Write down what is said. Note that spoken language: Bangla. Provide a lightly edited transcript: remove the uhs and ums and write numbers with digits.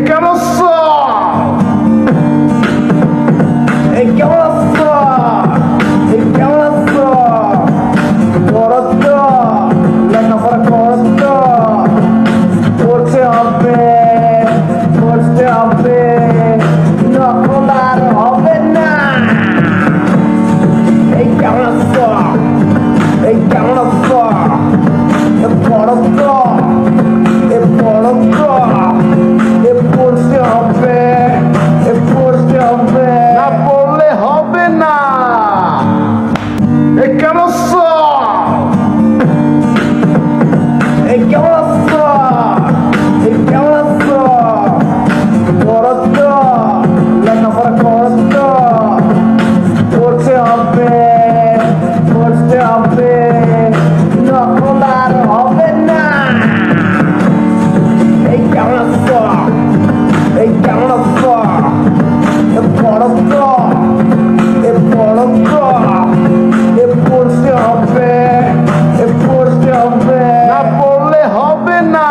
কেমন আছো? কেমন আছো? কেমন আছো? করত লেখাপড়া করত পড়তে হবে পড়তে হবে, নকল আর হবে না। কেমন আছো? কেমন আছো? পড়ত পড়ত পড়তে হবে পড়তে হবে, না পড়লে হবে না। কেমন আছো? কেমন আছো? কেমন আছো? করত লেখাপড়া করত পড়তে হবে পড়তে হবে, নকল আর হবে না। কেমন আছো? কেমন আছো? পড়ত পড়ত পড়তে হবে পড়তে হবে, না পড়লে হবে না।